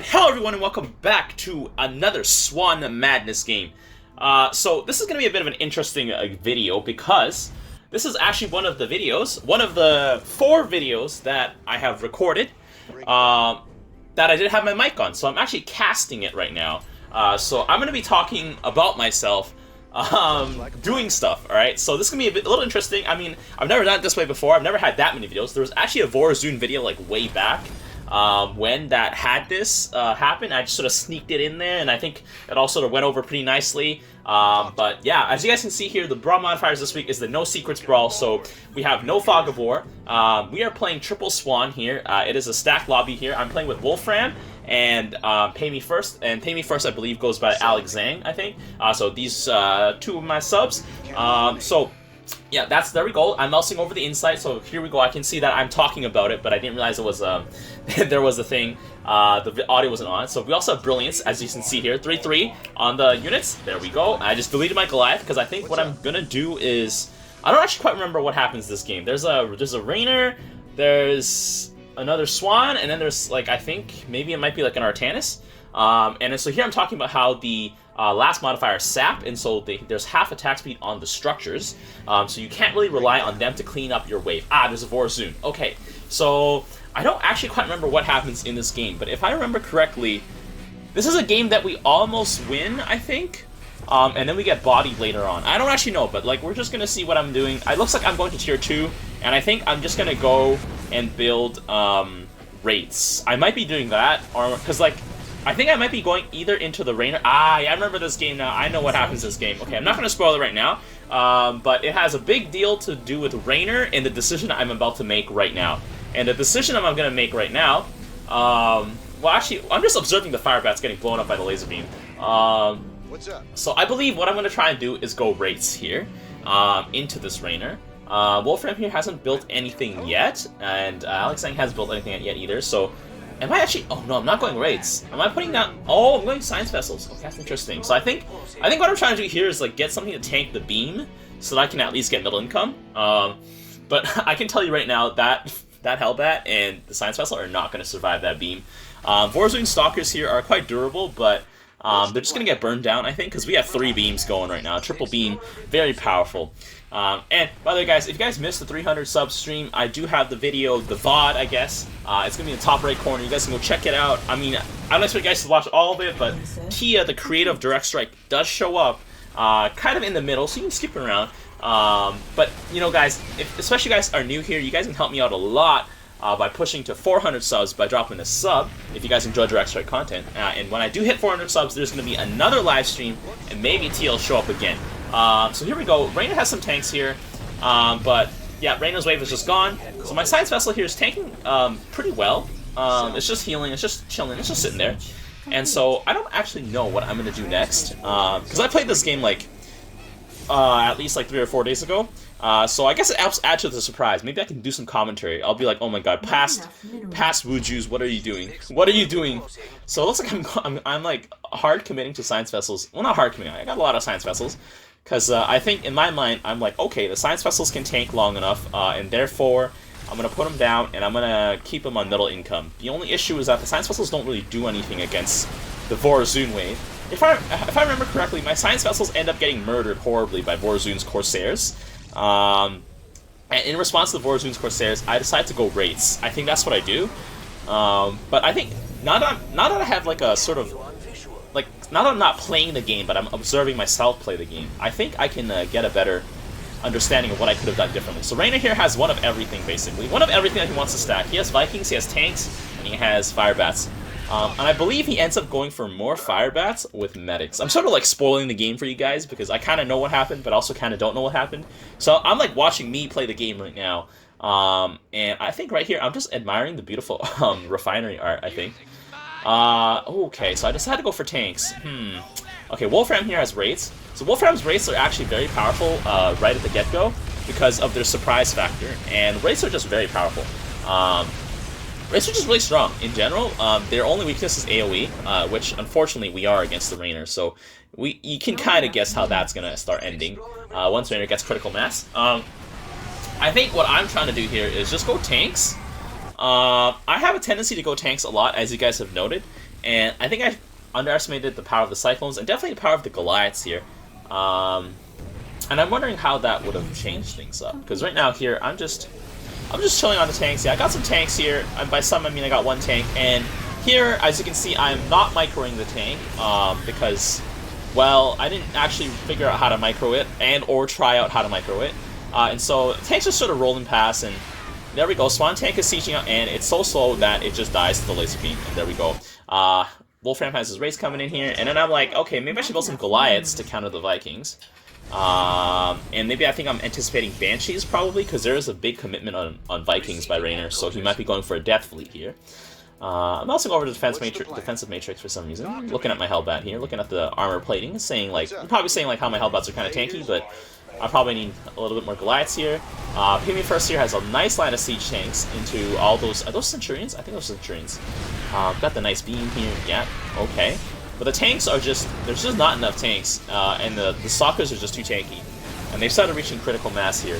Hello everyone and welcome back to another Swann Madness game. So this is going to be a bit of an interesting video because this is actually one of the 4 videos that I have recorded that I did have my mic on. So I'm actually casting it right now. So I'm going to be talking about myself doing stuff, alright? So this is going to be a little interesting. I mean, I've never done it this way before. I've never had that many videos. There was actually a Warzone video like way back. When that had this happen, I just sort of sneaked it in there, and I think it all sort of went over pretty nicely. But yeah, as you guys can see here, the Brawl modifiers this week is the No Secrets Brawl, so we have no Fog of War. We are playing Triple Swann here. It is a stacked lobby here. I'm playing with Wolfram and Pay Me First, and Pay Me First I believe goes by Alex Zhang, I think. So these 2 of my subs. Yeah, there we go. I'm mousing over the insight, so here we go. I can see that I'm talking about it, but I didn't realize it was there was a thing. The audio wasn't on. So we also have Brilliance, as you can see here, 3-3 on the units. There we go. I just deleted my Goliath because I think what I'm gonna do is I don't actually quite remember what happens this game. There's a Rainer, there's another Swann, and then there's like I think maybe it might be like an Artanis. And so here I'm talking about how the last modifier is sap, and so there's half attack speed on the structures, so you can't really rely on them to clean up your wave. There's a Warzone. Okay, so I don't actually quite remember what happens in this game, but if I remember correctly, this is a game that we almost win, I think, and then we get bodied later on. I don't actually know, but like we're just gonna see what I'm doing. It looks like I'm going to tier 2, and I think I'm just gonna go and build rates. I might be doing that, or because like I think I might be going either into the Rainer. Yeah, I remember this game now. I know what happens in this game. Okay, I'm not going to spoil it right now, but it has a big deal to do with Rainer and the decision I'm about to make right now. And the decision I'm going to make right now, well, actually, I'm just observing the fire bats getting blown up by the laser beam. What's up? So I believe what I'm going to try and do is go rates here into this Rainer. Wolfram here hasn't built anything yet, and Alex Zhang hasn't built anything yet either, so am I actually? Oh no, I'm not going raids. Am I putting down? Oh, I'm going science vessels. Okay, that's interesting. So I think what I'm trying to do here is like get something to tank the beam, so that I can at least get middle income. But I can tell you right now that Hellbat and the science vessel are not going to survive that beam. Warzone stalkers here are quite durable, but they're just going to get burned down, I think, because we have 3 beams going right now. Triple beam, very powerful. And by the way, guys, if you guys missed the 300 sub stream, I do have the video, the VOD, I guess. It's going to be in the top right corner. You guys can go check it out. I mean, I don't expect you guys to watch all of it, but Tia, the creator of Direct Strike, does show up kind of in the middle, so you can skip around. But, you know, guys, especially you guys are new here, you guys can help me out a lot by pushing to 400 subs by dropping a sub if you guys enjoy Direct Strike content. And when I do hit 400 subs, there's going to be another live stream, and maybe Tia will show up again. So here we go. Rainer has some tanks here, but yeah, Rainer's wave is just gone. So my science vessel here is tanking pretty well. It's just healing, it's just chilling, it's just sitting there. And so I don't actually know what I'm going to do next, because I played this game like at least like 3 or 4 days ago. So I guess it helps add to the surprise. Maybe I can do some commentary. I'll be like, oh my god, past Wuju's, what are you doing? What are you doing? So it looks like I'm like hard committing to science vessels. Well, not hard committing. I got a lot of science vessels. Because I think, in my mind, I'm like, okay, the science vessels can tank long enough, and therefore, I'm going to put them down, and I'm going to keep them on middle income. The only issue is that the science vessels don't really do anything against the Warzone wave. If I remember correctly, my science vessels end up getting murdered horribly by Warzone's Corsairs. And in response to the Warzone's Corsairs, I decide to go rates. I think that's what I do. But I think, now that I have like a sort of, like, now that I'm not playing the game, but I'm observing myself play the game, I think I can get a better understanding of what I could have done differently. So Rainer here has one of everything, basically. One of everything that he wants to stack. He has Vikings, he has tanks, and he has fire bats. And I believe he ends up going for more fire bats with medics. I'm sort of like spoiling the game for you guys, because I kind of know what happened, but also kind of don't know what happened. So I'm like watching me play the game right now. And I think right here, I'm just admiring the beautiful refinery art, I think. Okay, so I decided to go for tanks. Okay, Wolfram here has rates. So Wolfram's rates are actually very powerful right at the get-go because of their surprise factor, and rates are just very powerful. Rates are just really strong in general. Their only weakness is AoE, which unfortunately we are against the Rainer, so you can kind of guess how that's going to start ending once Rainer gets critical mass. I think what I'm trying to do here is just go tanks. I have a tendency to go tanks a lot, as you guys have noted, and I think I underestimated the power of the Cyclones and definitely the power of the Goliaths here. And I'm wondering how that would have changed things up, because right now here I'm just chilling on the tanks. Yeah, I got some tanks here, and by some I mean I got one tank, and here, as you can see, I'm not microing the tank, because, well, I didn't actually figure out how to micro it, or try out how to micro it, and so tanks just sort of rolling past, and there we go. Swann tank is sieging out, and it's so slow that it just dies to the laser beam, and there we go. Wolfram has his race coming in here, and then I'm like, okay, maybe I should build some Goliaths to counter the Vikings. And maybe I think I'm anticipating Banshees, probably, because there is a big commitment on Vikings by Raynor, so he might be going for a Death Fleet here. I'm also going over to defensive matrix for some reason. Looking at my Hellbat here, looking at the armor plating, saying like, I'm probably saying like how my Hellbats are kind of tanky, but I probably need a little bit more Goliaths here. Pygmy First here has a nice line of siege tanks into all those. Are those Centurions? I think those are Centurions. Got the nice beam here. Yeah, okay. But the tanks are just, there's just not enough tanks, and the Stalkers are just too tanky. And they've started reaching critical mass here.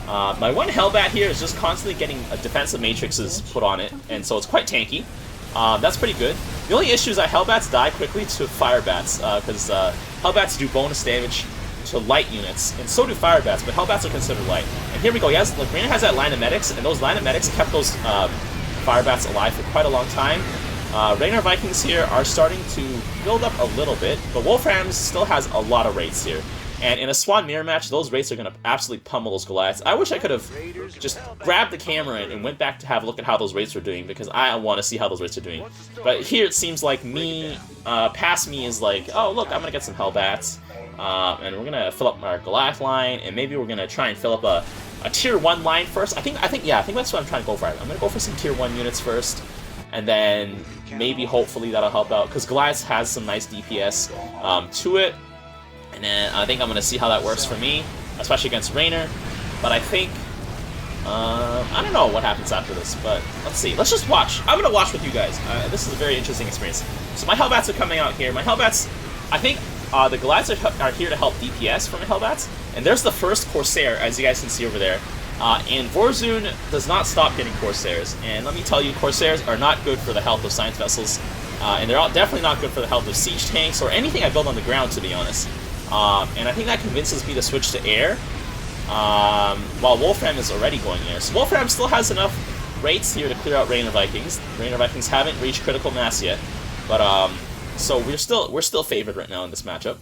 My one Hellbat here is just constantly getting defensive matrices put on it, and so it's quite tanky. That's pretty good. The only issue is that Hellbats die quickly to Firebats, because Hellbats do bonus damage to light units, and so do Firebats, but Hellbats are considered light. And here we go, yes, like, Raynor has that line of medics, and those line of medics kept those Firebats alive for quite a long time. Raynor Vikings here are starting to build up a little bit, but Wolfram still has a lot of rates here. And in a Swann mirror match, those rates are going to absolutely pummel those Goliaths. I wish I could have just grabbed the camera and went back to have a look at how those rates were doing, because I want to see how those rates are doing. But here it seems like me, past me is like, oh look, I'm going to get some Hellbats, and we're going to fill up our Goliath line, and maybe we're going to try and fill up a tier 1 line first. I think that's what I'm trying to go for. I'm going to go for some tier 1 units first, and then maybe hopefully that'll help out, because Goliath has some nice DPS to it. And then I think I'm going to see how that works for me, especially against Raynor. But I think, I don't know what happens after this, but let's see. Let's just watch. I'm going to watch with you guys. This is a very interesting experience. So my Hellbats are coming out here. My Hellbats, I think the Goliaths are here to help DPS for my Hellbats. And there's the first Corsair, as you guys can see over there. And Vorzun does not stop getting Corsairs. And let me tell you, Corsairs are not good for the health of Science Vessels. And they're definitely not good for the health of Siege Tanks or anything I build on the ground, to be honest. And I think that convinces me to switch to air, while Wolfram is already going air. So Wolfram still has enough rates here to clear out Raynor Vikings. Raynor Vikings haven't reached critical mass yet, but so we're still favored right now in this matchup.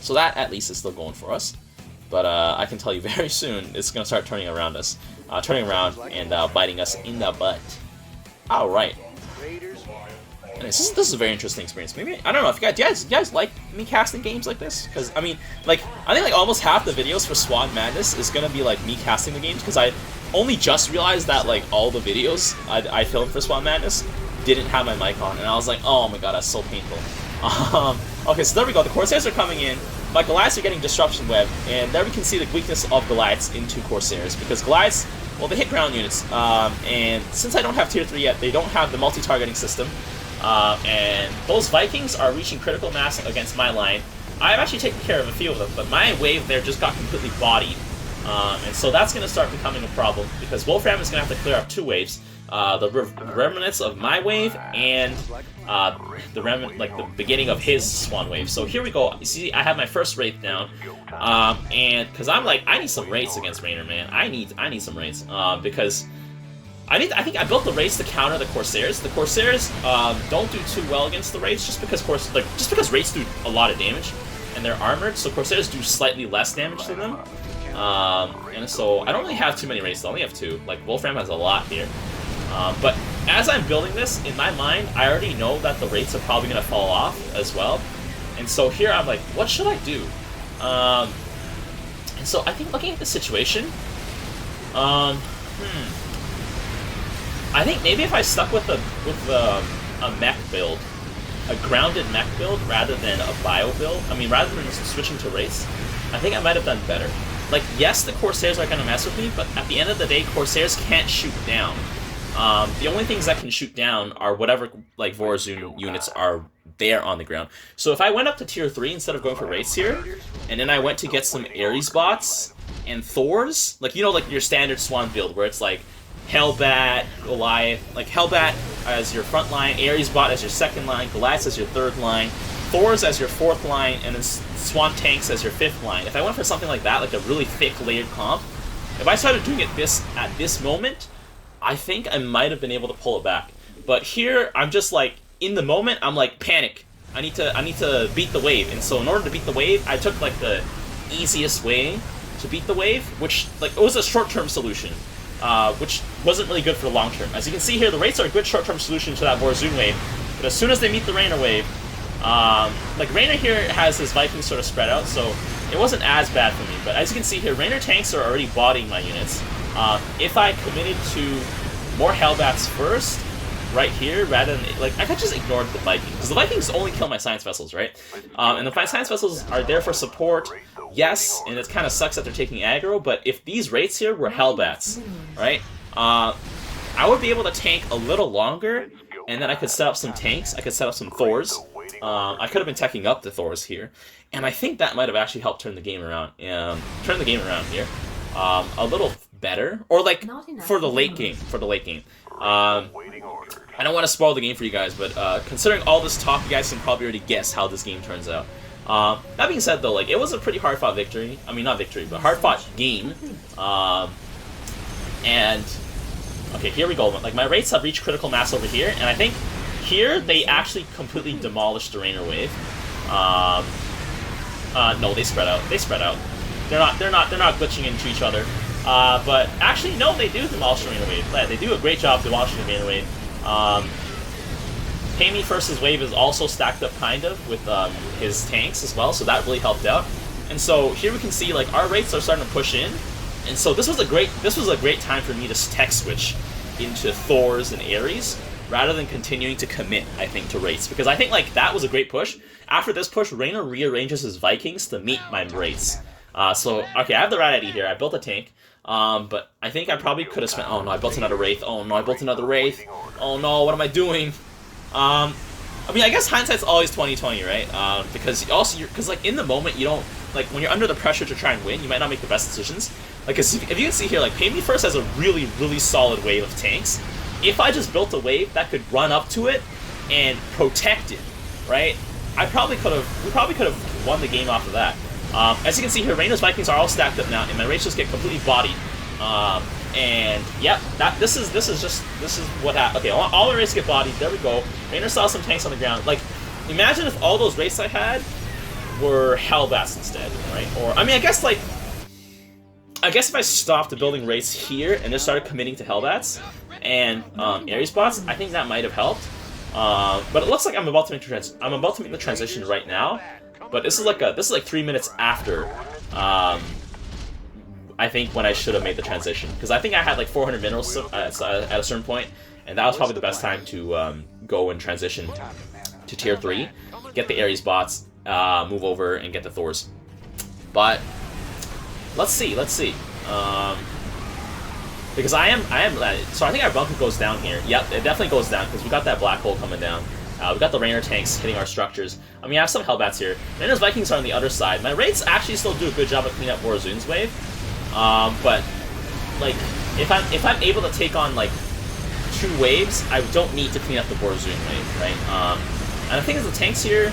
So that at least is still going for us. But I can tell you very soon it's going to start turning around us, and biting us in the butt. All right. This is a very interesting experience. Maybe, I don't know, if you guys like me casting games like this? Because, I mean, like, I think like almost half the videos for Swann Madness is gonna be like me casting the games, because I only just realized that like all the videos I filmed for Swann Madness didn't have my mic on, and I was like, oh my god, that's so painful. Okay, so there we go, the Corsairs are coming in, my Goliaths are getting Disruption Web, and there we can see the weakness of Goliaths into Corsairs, because Goliaths, well, they hit ground units, and since I don't have tier 3 yet, they don't have the multi-targeting system. And those Vikings are reaching critical mass against my line. I've actually taken care of a few of them, but my wave there just got completely bodied. And so that's going to start becoming a problem, because Wolfram is going to have to clear up 2 waves. The remnants of my wave and the beginning of his Swann wave. So here we go. You see, I have my first Wraith down, and because I'm like, I need some Wraiths against Raynor, man. I need some Wraiths, because I think I built the Wraiths to counter the Corsairs. The Corsairs don't do too well against the Wraiths, just because Wraiths do a lot of damage, and they're armored, so Corsairs do slightly less damage to them. And so I don't really have too many Wraiths. I only have 2. Like, Wolfram has a lot here. But as I'm building this, in my mind, I already know that the Wraiths are probably going to fall off as well. And so here I'm like, what should I do? And so I think looking at the situation, I think maybe if I stuck with a mech build, a grounded mech build rather than a bio build, I mean, rather than just switching to Wraiths, I think I might have done better. Like, yes, the Corsairs are going to mess with me, but at the end of the day, Corsairs can't shoot down. The only things that can shoot down are whatever, like, Vorzun units are there on the ground. So if I went up to tier 3 instead of going for Wraiths here, and then I went to get some Ares bots and Thors, like, you know, like your standard Swann build, where it's like, Hellbat, Goliath, like Hellbat as your front line, Ares bot as your second line, Goliath as your third line, Thors as your fourth line, and then Swann tanks as your fifth line. If I went for something like that, like a really thick layered comp, if I started doing it at this moment, I think I might have been able to pull it back. But here, I'm just like, in the moment, I'm like, panic. I need to beat the wave. And so in order to beat the wave, I took like the easiest way to beat the wave, which like it was a short-term solution, which wasn't really good for the long-term. As you can see here, the Wraiths are a good short-term solution to that Warzone wave, but as soon as they meet the Raynor wave, like Raynor here has his Vikings sort of spread out, so it wasn't as bad for me. But as you can see here, Raynor tanks are already bodying my units. If I committed to more Hellbats first, right here, rather than, like, I could just ignore the Vikings, because the Vikings only kill my Science Vessels, right? And the Science Vessels are there for support, yes, and it kind of sucks that they're taking aggro, but if these Wraiths here were Hellbats, right, I would be able to tank a little longer, and then I could set up some tanks, I could set up some Thors, I could have been teching up the Thors here, and I think that might have actually helped turn the game around, here, a little better, or like, for the late game, I don't want to spoil the game for you guys, but considering all this talk, you guys can probably already guess how this game turns out. That being said, though, like it was a pretty hard-fought victory. I mean, not victory, but hard-fought game. And okay, here we go. Like my Wraiths have reached critical mass over here, and I think here they actually completely demolished the Raynor wave. No, they spread out. They're not glitching into each other. But actually, no, they do demolish the Raynor wave. They do a great job demolishing the Raynor wave. Pay Me First's wave is also stacked up kind of with his tanks as well, so that really helped out. And so here we can see like our Wraiths are starting to push in, and so this was a great time for me to tech switch into Thors and Ares rather than continuing to commit, I think, to Wraiths, because I think like that was a great push. After this push, Raynor rearranges his Vikings to meet my Wraiths. So okay, I have the right idea here. I built a tank. But I think I probably could have spent... Oh no, I built another Wraith. Oh no, I built another Wraith. Oh no, what am I doing? I mean, I guess hindsight's always 20/20, right? Because because like in the moment, you don't... Like when you're under the pressure to try and win, you might not make the best decisions. Like if you can see here, like Pay Me First has a really, really solid wave of tanks. If I just built a wave that could run up to it and protect it, right? We probably could have won the game off of that. As you can see here, Raynor's Vikings are all stacked up now, and my Wraiths just get completely bodied. And yep, this is what happened. Okay, all the Wraiths get bodied. There we go. Raynor saw some tanks on the ground. Like, imagine if all those Wraiths I had were Hellbats instead, right? Or I mean, I guess if I stopped building Wraiths here and just started committing to Hellbats and Ares bots, I think that might have helped. But it looks like I'm about to make the transition right now. But this is like 3 minutes after, I think, when I should have made the transition, because I think I had like 400 minerals at a certain point, and that was probably the best time to go and transition to tier 3, get the Ares bots, move over and get the Thors. But let's see, because I am so I think our bunker goes down here. Yep, it definitely goes down because we got that black hole coming down. We got the Raynor tanks hitting our structures. I mean, I have some Hellbats here. Raynor's Vikings are on the other side. My Wraiths actually still do a good job of cleaning up Warzoon's wave. But like, if I'm able to take on like 2 waves, I don't need to clean up the Warzoon wave, right? And the thing is, the tanks here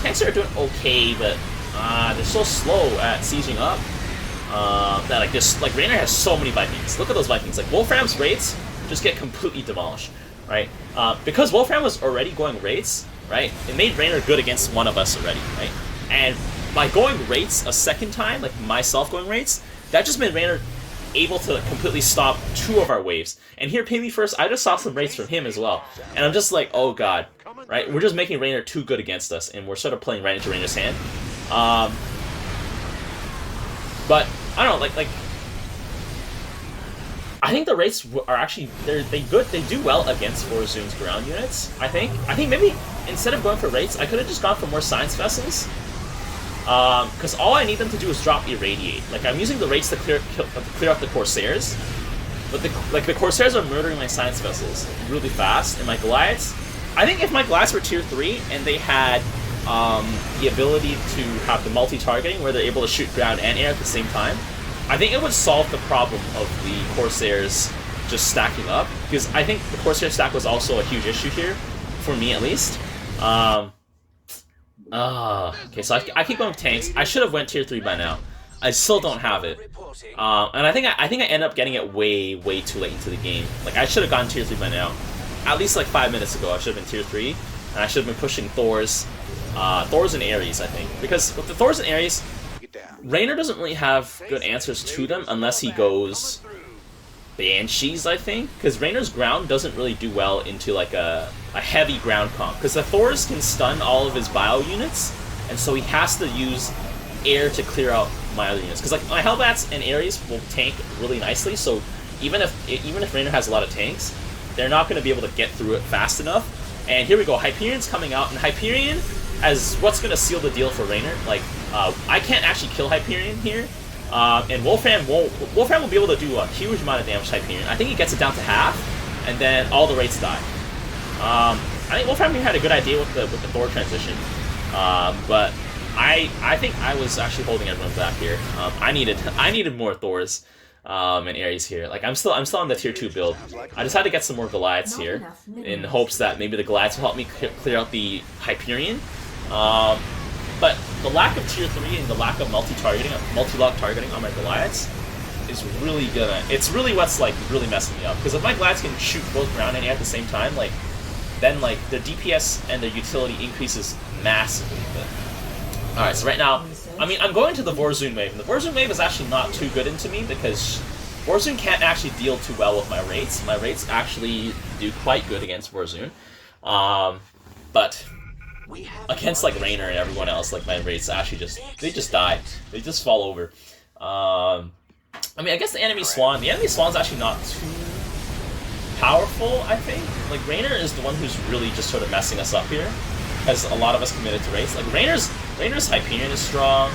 are doing okay, but they're so slow at sieging up that like Raynor has so many Vikings. Look at those Vikings. Like Wolfram's Wraiths just get completely demolished. Right? Because Wolfram was already going Wraiths, right? It made Raynor good against one of us already, right? And by going Wraiths a second time, like myself going Wraiths, that just made Raynor able to completely stop 2 of our waves. And here, Pay Me First, I just saw some Wraiths from him as well. And I'm just like, oh god, right? We're just making Raynor too good against us, and we're sort of playing right into Raynor's hand. But, I don't know, like I think the Wraiths are actually they do well against Warzoon's ground units. I think maybe instead of going for Wraiths, I could have just gone for more Science Vessels. Because all I need them to do is drop Irradiate. Like I'm using the Wraiths to clear up the Corsairs, but the Corsairs are murdering my Science Vessels really fast. And my Goliaths, I think if my Goliaths were tier 3 and they had the ability to have the multi-targeting where they're able to shoot ground and air at the same time, I think it would solve the problem of the Corsairs just stacking up, because I think the Corsair stack was also a huge issue here, for me at least. Okay, so I keep going with tanks. I should have went tier 3 by now. I still don't have it, and I think I end up getting it way too late into the game. Like, I should have gone tier 3 by now. At least like 5 minutes ago, I should have been tier 3, and I should have been pushing Thors and Ares, I think, because with the Thors and Ares, Raynor doesn't really have good answers to them unless he goes Banshees, I think, because Raynor's ground doesn't really do well into like a heavy ground comp, because the Thors can stun all of his bio units, and so he has to use air to clear out my other units. Because like my Hellbats and Ares will tank really nicely, so even if Raynor has a lot of tanks, they're not going to be able to get through it fast enough. And here we go, Hyperion's coming out, and Hyperion as what's going to seal the deal for Raynor. Like, I can't actually kill Hyperion here, and Wolfram will be able to do a huge amount of damage to Hyperion. I think he gets it down to half, and then all the rates die. I think Wolfram here had a good idea with the Thor transition, but I think I was actually holding everyone back here. I needed more Thors and Ares here. Like, I'm still on the tier 2 build. I just had to get some more Goliaths here in hopes that maybe the Goliaths will help me clear out the Hyperion. But the lack of tier 3 and the lack of multi-log targeting on my Goliaths is really it's really what's like really messing me up. Because if my Goliaths can shoot both ground and air at the same time, like, then like their DPS and their utility increases massively. Alright, so right now, I mean, I'm going to the Vorzun wave, and the Vorzun wave is actually not too good into me because Vorzun can't actually deal too well with my rates. My rates actually do quite good against Vorzun, but against like Raynor and everyone else, like my rates actually just die. They just fall over. I mean, I guess the enemy Swan's actually not too powerful, I think. Like, Raynor is the one who's really just sort of messing us up here, because a lot of us committed to race. Like, Raynor's Hyperion is strong,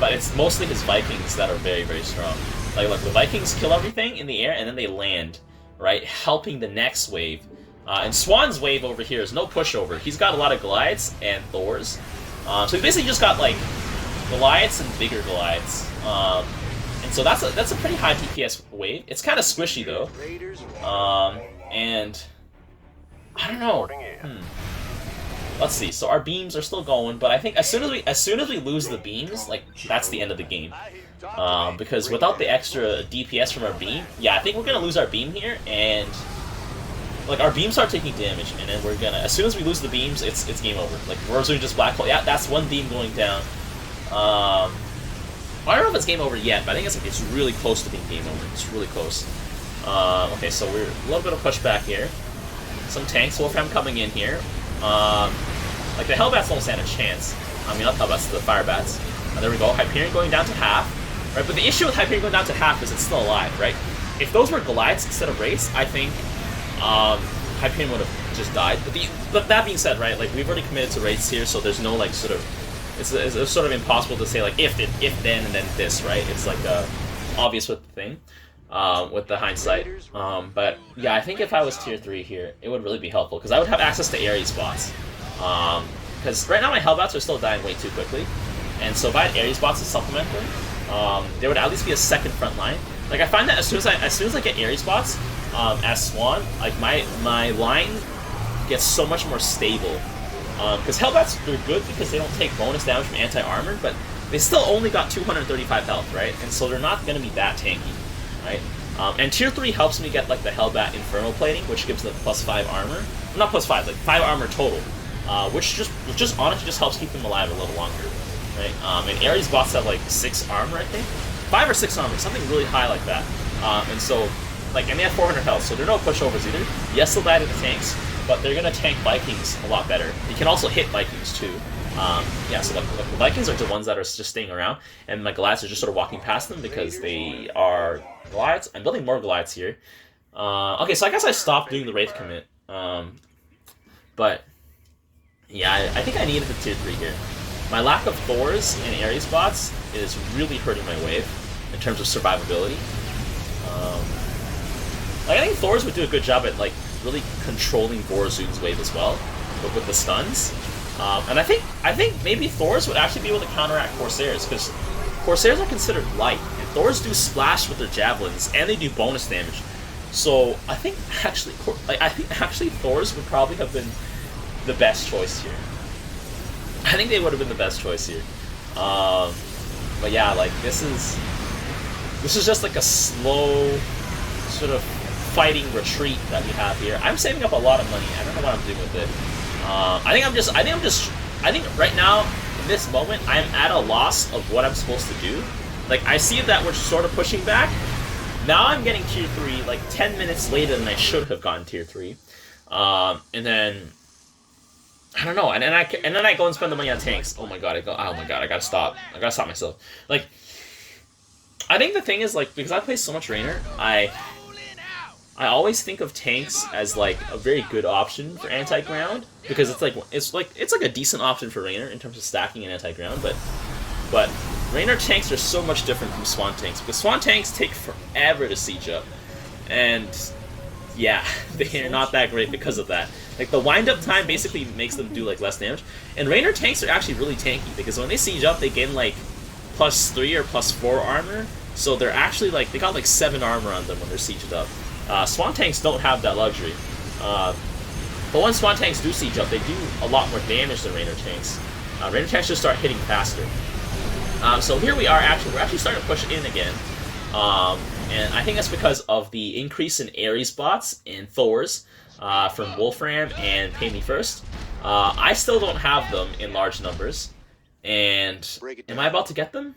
but it's mostly his Vikings that are very strong. Like, look, the Vikings kill everything in the air, and then they land, right, helping the next wave. And Swann's wave over here is no pushover. He's got a lot of Goliaths and Thors. So he basically just got, like, Goliaths and bigger Goliaths. And so that's a pretty high DPS wave. It's kind of squishy, though. And I don't know. Let's see. So our beams are still going, but I think as soon as we lose the beams, like, that's the end of the game. Because without the extra DPS from our beam, yeah, I think we're gonna lose our beam here, and like our beams start taking damage, and then we're gonna, as soon as we lose the beams, it's game over. Like, Vorzun just black hole. Yeah, that's one beam going down. I don't know if it's game over yet, but I think it's really close to being game over. It's really close. Okay, so we're a little bit of pushback here. Some tanks, Wolfram coming in here. Like, the Hellbats don't stand a chance. I mean, not Hellbats, the Firebats. There we go, Hyperion going down to half. Right, but the issue with Hyperion going down to half is it's still alive, right? If those were Goliaths instead of Wraiths, I think Hyperion would have just died. But that being said, right, like, we've already committed to Wraiths here, so there's no, like, sort of... It's sort of impossible to say, like, if then, and then this, right? It's, like, obvious with the thing, with the hindsight. But, yeah, I think if I was tier 3 here, it would really be helpful, because I would have access to Ares bots. Because right now my Hellbats are still dying way too quickly, and so if I had Ares bots to supplement them, there would at least be a second front line. Like, I find that as soon as I get Ares bots, as Swann, like, my line gets so much more stable. Because Hellbats, they're good because they don't take bonus damage from anti-armor, but they still only got 235 health, right? And so they're not going to be that tanky, right? And tier 3 helps me get, like, the Hellbat Infernal Plating, which gives them +5 armor. Not +5, like 5 armor total, which just honestly just helps keep them alive a little longer, right? And Ares bots have, like, 6 armor, I think? 5 or 6 armor, something really high like that. And so, like, and they have 400 health, so they're no pushovers either. Yes, they'll die to the tanks, but they're going to tank Vikings a lot better. You can also hit Vikings, too. Yeah, so like, the Vikings are the ones that are just staying around, and my Goliaths are just sort of walking past them because they are Goliaths. I'm building more Goliaths here. Okay, so I guess I stopped doing the Wraith commit. But, yeah, I think I needed the tier 3 here. My lack of Thors and Ares bots is really hurting my wave in terms of survivability. Like, I think Thors would do a good job at, like, really controlling Vorzun's wave as well, but with the stuns. And I think maybe Thors would actually be able to counteract Corsairs, because Corsairs are considered light, and Thors do splash with their javelins, and they do bonus damage. So I think actually Thors would probably have been the best choice here. I think they would have been the best choice here. But yeah, like this is just like a slow sort of fighting retreat that we have here. I'm saving up a lot of money. I don't know what I'm doing with it. I think right now in this moment I'm at a loss of what I'm supposed to do. Like I see that we're sort of pushing back. Now I'm getting tier 3 like 10 minutes later than I should have gotten tier 3. And then I don't know, and then I go and spend the money on tanks. Oh my god, I gotta stop. I gotta stop myself. Like, I think the thing is, like, because I play so much Raynor, I always think of tanks as like a very good option for anti-ground, because it's like a decent option for Raynor in terms of stacking and anti-ground, but Raynor tanks are so much different from Swann tanks, because Swann tanks take forever to siege up, and yeah, they're not that great because of that. Like, the wind-up time basically makes them do, like, less damage. And Raynor tanks are actually really tanky, because when they siege up, they gain, like, +3 or +4 armor. So they're actually, like, they got, like, 7 armor on them when they're sieged up. Swann tanks don't have that luxury. But when Swann tanks do siege up, they do a lot more damage than Raynor tanks. Raynor tanks just start hitting faster. So here we are, we're actually starting to push in again. And I think that's because of the increase in Ares bots and Thors from Wolfram and Pay Me First. I still don't have them in large numbers. And am I about to get them?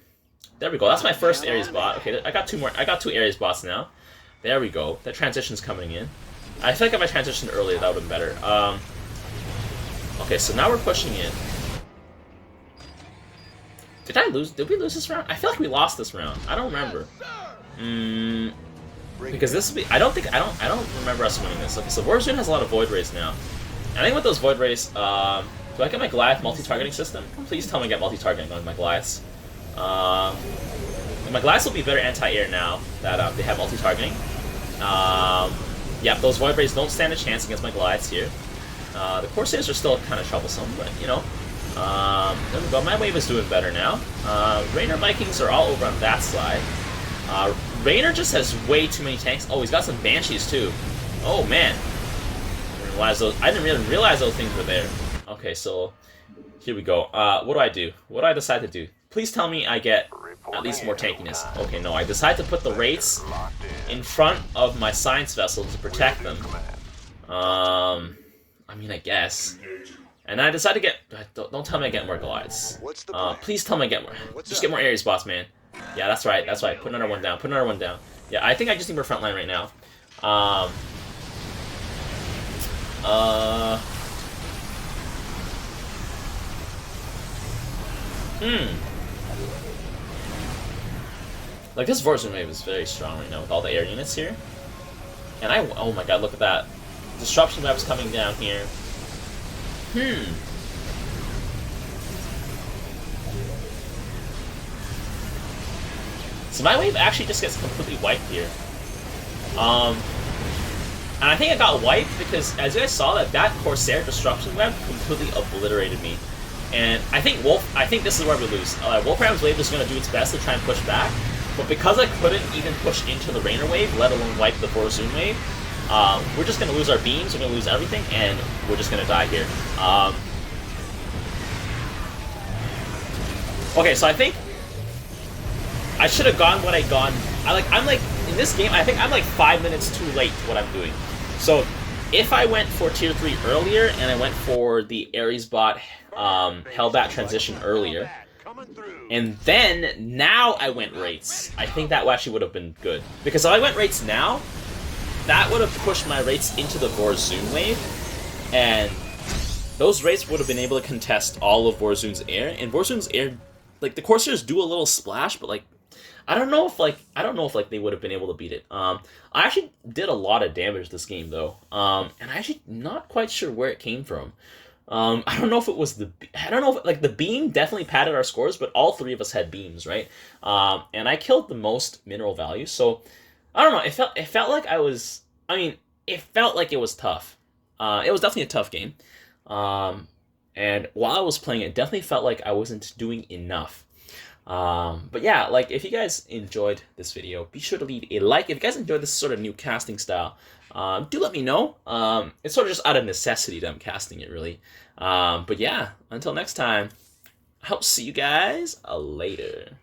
There we go. That's my first Ares bot. Okay, I got 2 more. I got 2 Ares bots now. There we go. That transition's coming in. I feel like if I transitioned earlier, that would have been better. Okay, so now we're pushing in. Did I lose? Did we lose this round? I feel like we lost this round. I don't remember. Because this will be. I don't remember us winning this. Okay, so Warzone has a lot of Void Rays now. I think with those Void Rays, do I get my Goliath multi-targeting system? Please tell me I get multi-targeting on my Goliaths. My Goliaths will be better anti-air now that they have multi-targeting. Yeah, those Void Rays don't stand a chance against my Goliaths here. The Corsairs are still kind of troublesome, but you know. There we go. My wave is doing better now. Raynor Vikings are all over on that side. Raynor just has way too many tanks. Oh, he's got some Banshees too. Oh man, I didn't really realize those things were there. Okay, so here we go. What do I do? What do I decide to do? Please tell me I get at least more tankiness. Okay, no, I decide to put the Wraiths in front of my Science Vessel to protect them. I mean, I guess. And I decide to get. Don't tell me I get more Goliaths. Please tell me I get more. Just get more Ares bots, man. Yeah, that's right. That's right. Put another one down. Put another one down. Yeah, I think I just need more frontline right now. Like, this Warzone wave is very strong right now with all the air units here. And oh my god, look at that. Disruption web is coming down here. So my wave actually just gets completely wiped here. And I think I got wiped because, as you guys saw, that Corsair Disruption Web completely obliterated me. And I think this is where we lose. Wolfram's wave is going to do its best to try and push back, but because I couldn't even push into the Raynor wave, let alone wipe the Warzone wave, we're just going to lose our beams, we're going to lose everything, and we're just going to die here. Okay, so I think I should have gone what I gone. I'm like in this game, I think I'm like 5 minutes too late to what I'm doing. So if I went for tier 3 earlier and I went for the Ares bot Hellbat transition earlier, and then now I went Wraiths, I think that actually would have been good. Because if I went Wraiths now, that would have pushed my Wraiths into the Warzone wave, and those Wraiths would have been able to contest all of Warzone's air. And Warzone's air, like, the Corsairs do a little splash, but like, I don't know if they would have been able to beat it. I actually did a lot of damage this game though, and I'm actually not quite sure where it came from. I don't know if it was the beam definitely padded our scores, but all 3 of us had beams, right? And I killed the most mineral value, so I don't know. It felt like it felt like it was tough. It was definitely a tough game. And while I was playing, it definitely felt like I wasn't doing enough. But yeah, like, if you guys enjoyed this video, be sure to leave a like. If you guys enjoyed this sort of new casting style, do let me know. It's sort of just out of necessity that I'm casting it, really. But yeah, until next time, I'll see you guys later.